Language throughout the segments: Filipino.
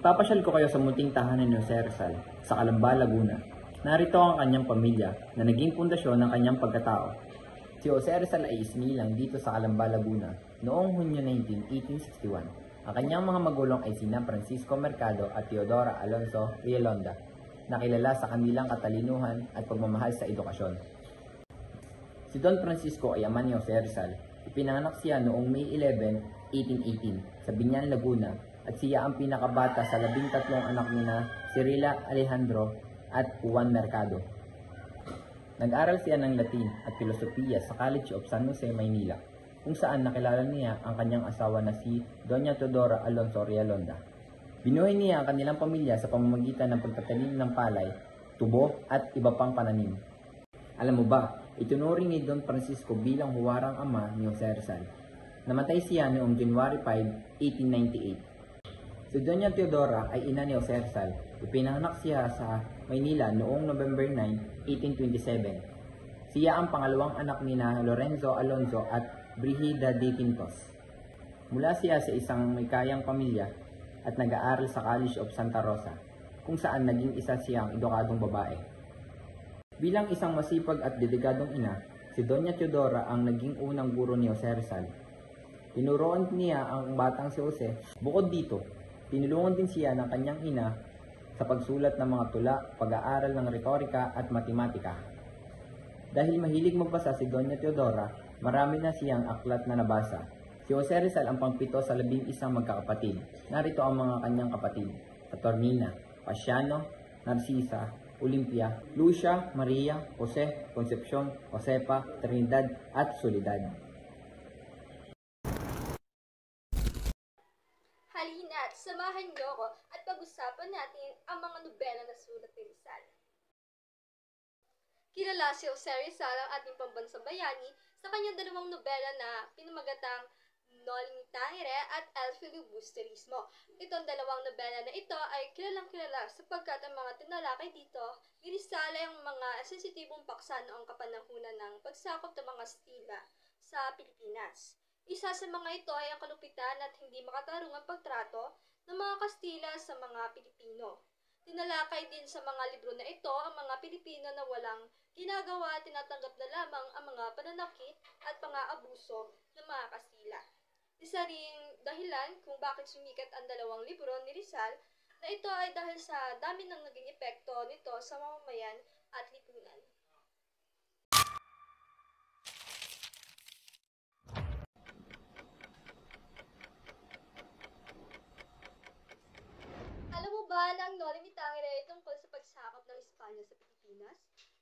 Ipapasyal ko kayo sa munting tahanan ni Jose Rizal sa Calamba, Laguna. Narito ang kanyang pamilya na naging pundasyon ng kanyang pagkatao. Si Jose Rizal ay isinilang dito sa Calamba, Laguna noong Hunyo 19, 1861. Ang kanyang mga magulang ay sina Francisco Mercado at Teodora Alonso Rielonda, na kilala sa kanilang katalinuhan at pagmamahal sa edukasyon. Si Don Francisco ay ama ni Jose Rizal. Ipinanganak siya noong May 11, 1818 sa Biñan, Laguna, at siya ang pinakabata sa 13 anak nina Cirila Alejandro at Juan Mercado. Nag-aral siya ng Latin at Filosofiya sa College of San Jose, Maynila, kung saan nakilala niya ang kanyang asawa na si Doña Teodora Alonso Rielonda. Binuhay niya ang kanilang pamilya sa pamamagitan ng pagtatanim ng palay, tubo at iba pang pananim. Alam mo ba, itunuring ni Don Francisco bilang huwarang ama ni Jose Rizal. Namatay siya noong January 5, 1898. Si Doña Teodora ay ina ni Jose Rizal. Ipinanganak siya sa Maynila noong November 9, 1827. Siya ang pangalawang anak ni Lorenzo Alonso at Brigida de Quintos. Mula siya sa isang may kayang pamilya at nag-aaral sa College of Santa Rosa, kung saan naging isa siyang edukadong babae. Bilang isang masipag at dedikadong ina, si Doña Teodora ang naging unang guro ni Jose Rizal. Tinuruan niya ang batang si Jose. Bukod dito, tinulungan din siya ng kanyang ina sa pagsulat ng mga tula, pag-aaral ng retorika at matematika. Dahil mahilig magbasa si Doña Teodora, marami na siyang aklat na nabasa. Si Jose Rizal ang pangpito sa 11 magkakapatid. Narito ang mga kanyang kapatid: Saturnina, Pasiano, Narcisa, Olimpia, Lucia, Maria, Jose, Concepcion, Josepa, Trinidad at Soledad. Halina't samahan niyo ko at pag-usapan natin ang mga nobela na sulat ni Rizal. Kilala si Jose Rizal ang ating pambansang bayani sa kanyang dalawang nobela na pinamagatang Noli Me Tangere at El Filibusterismo. Itong dalawang nobela na ito ay kilalang-kilala sapagkat ang mga tinalakay dito ni Rizal ay ang mga sensitibong paksa noong kapanahunan ng pagsakop ng mga Kastila sa Pilipinas. Isa sa mga ito ay ang kalupitan at hindi makatarungang pagtrato ng mga Kastila sa mga Pilipino. Tinalakay din sa mga libro na ito ang mga Pilipino na walang ginagawa at tinatanggap na lamang ang mga pananakit at pang-aabuso ng mga Kastila. Isa ring dahilan kung bakit sumikat ang dalawang libro ni Rizal na ito ay dahil sa dami ng naging epekto nito sa mamamayan at lipunan. Alam mo ba na ang Noli Me Tangere ay tungkol sa pagsakop ng Espanya sa Pilipinas?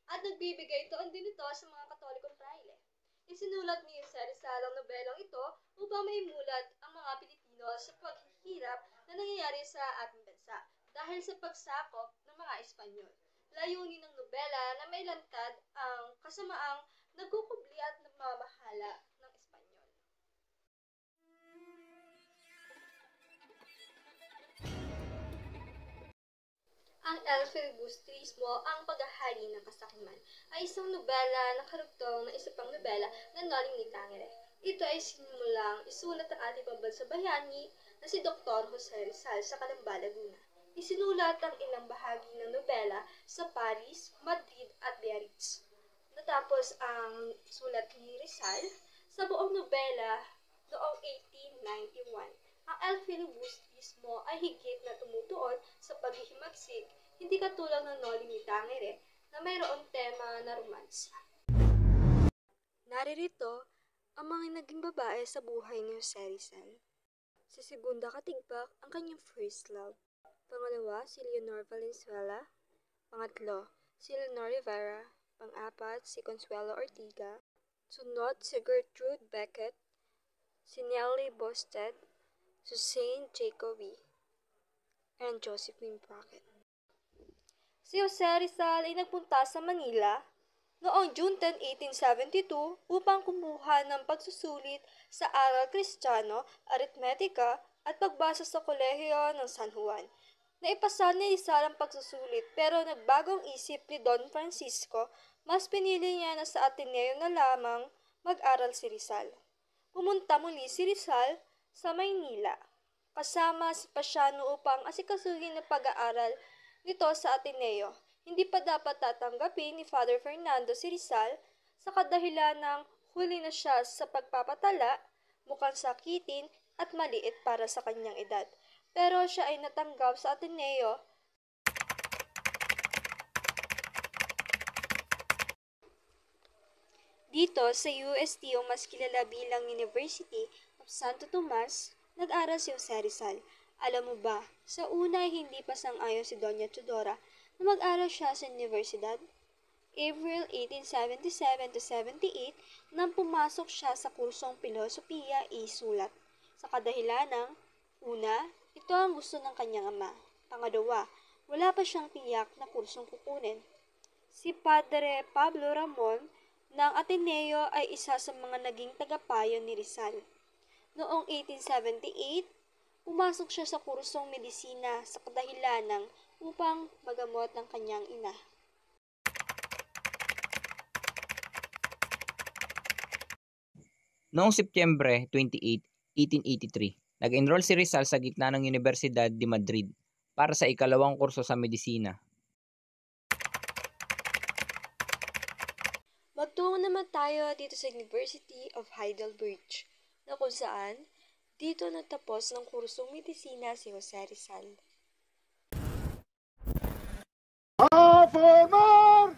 At nagbibigay itoon din ito sa mga Katolikong praile. Isinulat ni Jose Rizal ang nobelang ito upang maimulat ang mga Pilipino sa paghihirap na nangyayari sa ating bansa dahil sa pagsakop ng mga Espanyol. Layunin ng nobela na mailantad ang kasamaang nagkukubli at nagmamahala ng Espanyol. Ang El Filibusterismo, ang paghahari ng kasakiman, ay isang nobela na karugtong ng isa pang nobela na Noli Me Tangere. Ito ay sinimulang isulat ng ating pambansang bayani na si Dr. Jose Rizal sa Calamba, Laguna. Isinulat ang ilang bahagi ng nobela sa Paris, Madrid at Biarritz. Natapos ang sulat ni Rizal sa buong nobela noong 1891. Ang El Filibusterismo ay higit na tumutuon sa paghihimagsik, hindi katulad ng Noli Me Tangere na mayroong tema na romansa. Naririto ang mga naging babae sa buhay ni Jose Rizal. Sa segunda katigbak, ang kanyang first love. Pangalawa, si Leonor Valenzuela. Pangatlo, si Leonor Rivera. Pang-apat, si Consuelo Ortiga. Sunod, si Gertrude Beckett, si Nellie Bosted, Suzanne Jacobi, and Josephine Brackett. Si Jose Rizal ay nagpunta sa Manila noong June 10, 1872 upang kumuha ng pagsusulit sa aral Kristiyano, aritmetika at pagbasa sa kolehiyo ng San Juan. Naipasa ni Rizal ang pagsusulit pero nagbagong isip ni Don Francisco, mas pinili niya na sa Ateneo na lamang mag-aral si Rizal. Pumunta muli si Rizal sa Maynila. kasama si Pasiano upang asikasuhin ang pag-aaral nito sa Ateneo. Hindi pa dapat tatanggapin ni Father Fernando si Rizal sa kadahilan ng huli na siya sa pagpapatala, mukhang sakitin at maliit para sa kanyang edad. Pero siya ay natanggap sa Ateneo dito sa UST o mas kilala bilang University of Santo Tomas, nag-aral si Jose Rizal. Alam mo ba, sa una hindi pa sang-ayon si Doña Tudora na mag-aral siya sa universidad. April 1877 to 78 nang pumasok siya sa kursong Pilosopiya Sulat. Sa kadahilan ng, una, ito ang gusto ng kanyang ama. Pangalawa, wala pa siyang tiyak na kursong kukunin. Si Padre Pablo Ramon ng Ateneo ay isa sa mga naging tagapayo ni Rizal. Noong 1878, pumasok siya sa kursong medisina sa kadahilanang upang magamot ng kanyang ina. Noong Setyembre 28, 1883, nag-enroll si Rizal sa gitna ng Universidad de Madrid para sa ikalawang kurso sa medisina. Magtungo naman tayo dito sa University of Heidelberg, na kung saan dito natapos ng kursong medisina si Jose Rizal. A formar!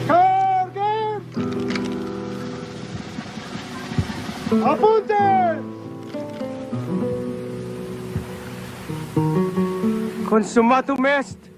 Carguen! Apunten! Consumatum est!